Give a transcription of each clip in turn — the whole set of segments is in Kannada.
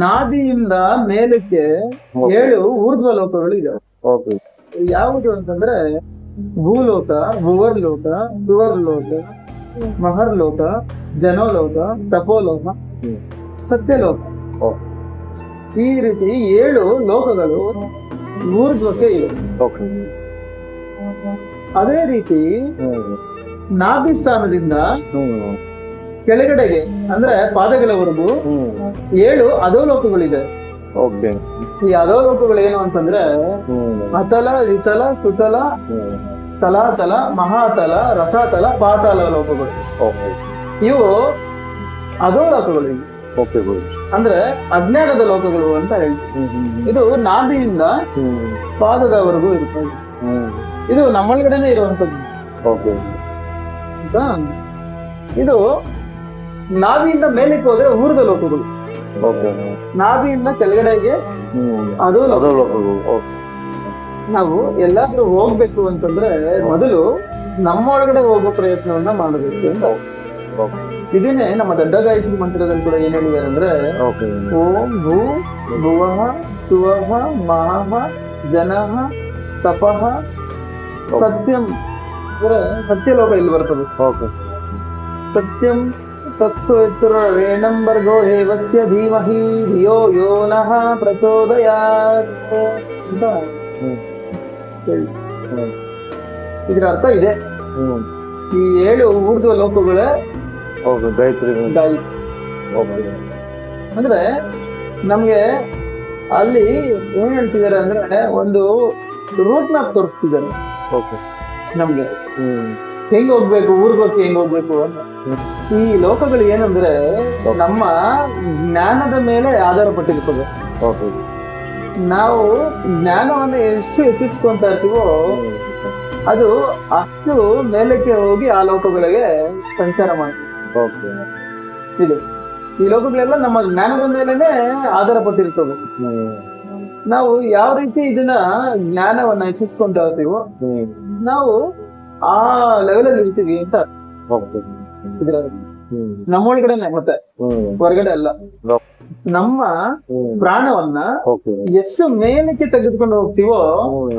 ನಾಭಿಯಿಂದ ಮೇಲಕ್ಕೆ 7 ಊರ್ಧ್ವ ಲೋಕಗಳು ಇದೆ. ಯಾವುದು ಅಂತಂದ್ರೆ ಭೂಲೋಕ, ಭುವರ್ಲೋಕ, ಸುವರ್ಲೋಕ, ಮಹರ್ಲೋಕ, ಜನೋಲೋಕ, ತಪೋಲೋಕ, ಸತ್ಯಲೋಕ. ಈ ರೀತಿ 7 ಲೋಕಗಳು ಊರ್ಧ್ವಕ್ಕೆ ಇವೆ. ಅದೇ ರೀತಿ ನಾಭಿ ಸ್ಥಾನದಿಂದ ಕೆಳಗಡೆಗೆ ಅಂದ್ರೆ ಪಾದಗಳವರೆಗೂ 7 ಅಧೋಲೋಕಗಳಿದೆ. ಈ ಅಧೋಲೋಕಗಳು ಏನು ಅಂತಂದ್ರೆ ಅತಲ, ವಿತಲ, ಸುತಲ, ತಲಾತಲ, ಮಹಾತಲ, ರಸಾತಲ, ಪಾತಾಳ ಲೋಕಗಳು. ಇವು ಅಧೋಲೋಕಗಳು. ಅಂದ್ರೆ ಅಜ್ಞಾನದ ಲೋಕಗಳು ಅಂತ ಹೇಳ್ತೀವಿ. ಇದು ನಾಭಿಯಿಂದ ಪಾದದವರೆಗೂ ಇರ್ತದೆ. ಇದು ನಮ್ಮೊಳಗಡೆನೆ ಇರುವಂತದ್ದು. ಇದು ನಾಭಿಯಿಂದ ಮೇಲಕ್ಕೆ ಹೋದ್ರೆ ಊರ್ಧ್ವ ಲೋಕಗಳು, ನಾಭಿಯಿಂದ ಕೆಳಗಡೆಗೆ ಅದು ಲೋಕಗಳು. ನಾವು ಎಲ್ಲಾದ್ರೂ ಹೋಗ್ಬೇಕು ಅಂತಂದ್ರೆ ಮೊದಲು ನಮ್ಮೊಳಗಡೆ ಹೋಗೋ ಪ್ರಯತ್ನವನ್ನ ಮಾಡಬೇಕು ಅಂತ. ಇದನ್ನೇ ನಮ್ಮ ದೊಡ್ಡ ಗಾಯತ್ರಿ ಮಂತ್ರದಲ್ಲಿ ಕೂಡ ಏನ್ ಹೇಳಿದ್ದಾರೆ ಅಂದ್ರೆ ಓಂ ಭೂ ಭುವಃ ಸುವಃ ಮಹಃ ಜನಃ ತಪಃ ಸತ್ಯಂ. ಸತ್ಯಲೋಕ ಇಲ್ಲಿ ಬರ್ತದೆ. ಸತ್ಯಂ ತತ್ಸುರೇಣಂ ಭರ್ಗೋ ದೇವಸ್ಯ ಧೀಮಹಿ ಧಿಯೋ ಯೋ ನಃ ಪ್ರಚೋದಯಾತ್ ಅಂತ ಹೇಳಿ. ಇದರ ಅರ್ಥ ಇದೆ. ಈ 7 ಊರ್ಧ್ವ ಲೋಕಗಳೇ ಗಾಯತ್ರಿ. ಅಂದ್ರೆ ನಮ್ಗೆ ಅಲ್ಲಿ ಏನ್ ಹೇಳ್ತಿದ್ದಾರೆ ಅಂದ್ರೆ ಒಂದು ರೂಟ್ ಮ್ಯಾಪ್ ತೋರಿಸ್ತಿದ್ದಾರೆ ನಮ್ಗೆ, ಹೆಂಗ್ ಹೋಗ್ಬೇಕು, ಊರ್ಗೋಕ್ಕೆ ಹೆಂಗ್ ಹೋಗ್ಬೇಕು ಅಂತ. ಈ ಲೋಕಗಳು ಏನಂದ್ರೆ ನಮ್ಮ ಜ್ಞಾನದ ಮೇಲೆ ಆಧಾರ ಪಟ್ಟಿರ್ತದೆ. ನಾವು ಜ್ಞಾನವನ್ನು ಎಷ್ಟು ಹೆಚ್ಚಿಸುವಂತ ಇರ್ತೀವೋ ಅದು ಅಷ್ಟು ಮೇಲಕ್ಕೆ ಹೋಗಿ ಆ ಲೋಕಗಳಿಗೆ ಸಂಚಾರ ಮಾಡ್ತೀವಿ. ಇದು ಈ ಲೋಕಗಳೆಲ್ಲ ನಮ್ಮ ಜ್ಞಾನದ ಮೇಲೆನೆ ಆಧಾರ ಪಟ್ಟಿರ್ತವೆ. ನಾವು ಯಾವ ರೀತಿ ಇದನ್ನ ಜ್ಞಾನವನ್ನ ಹೆಚ್ಚಿಸ್ಕೊಂತ ಇರ್ತೀವೋ ನಾವು ಆ ಲೆವೆಲ್ ಅಲ್ಲಿ ಇರ್ತೀವಿ ಅಂತ. ಇದ್ರ ನಮ್ಮೊಳಗಡೆನೆ, ಮತ್ತೆ ಹೊರಗಡೆ ಅಲ್ಲ. ನಮ್ಮ ಪ್ರಾಣವನ್ನ ಎಷ್ಟು ಮೇಲಕ್ಕೆ ತೆಗೆದುಕೊಂಡು ಹೋಗ್ತೀವೋ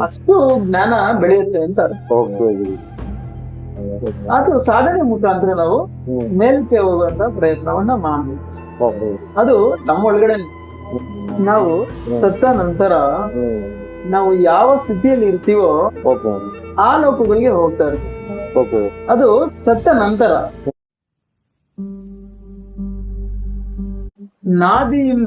ಅಷ್ಟು ಜ್ಞಾನ ಬೆಳೆಯುತ್ತೆ ಅಂತ. ಅದು ಸಾಧನೆ ಮುಖಾಂತರ ನಾವು ಮೇಲಕ್ಕೆ ಹೋಗುವಂತ ಪ್ರಯತ್ನವನ್ನ ಮಾಡ್ಬೇಕು. ಅದು ನಮ್ಮ ಒಳಗಡೆ. ನಾವು ಸತ್ತ ನಂತರ ನಾವು ಯಾವ ಸ್ಥಿತಿಯಲ್ಲಿ ಇರ್ತೀವೋ ಆ ಲೋಕಗಳಿಗೆ ಹೋಗ್ತಾ ಇರ್ತೀವಿ. ಅದು ಸತ್ತ ನಂತರ ನಾಭಿಯಿಂದ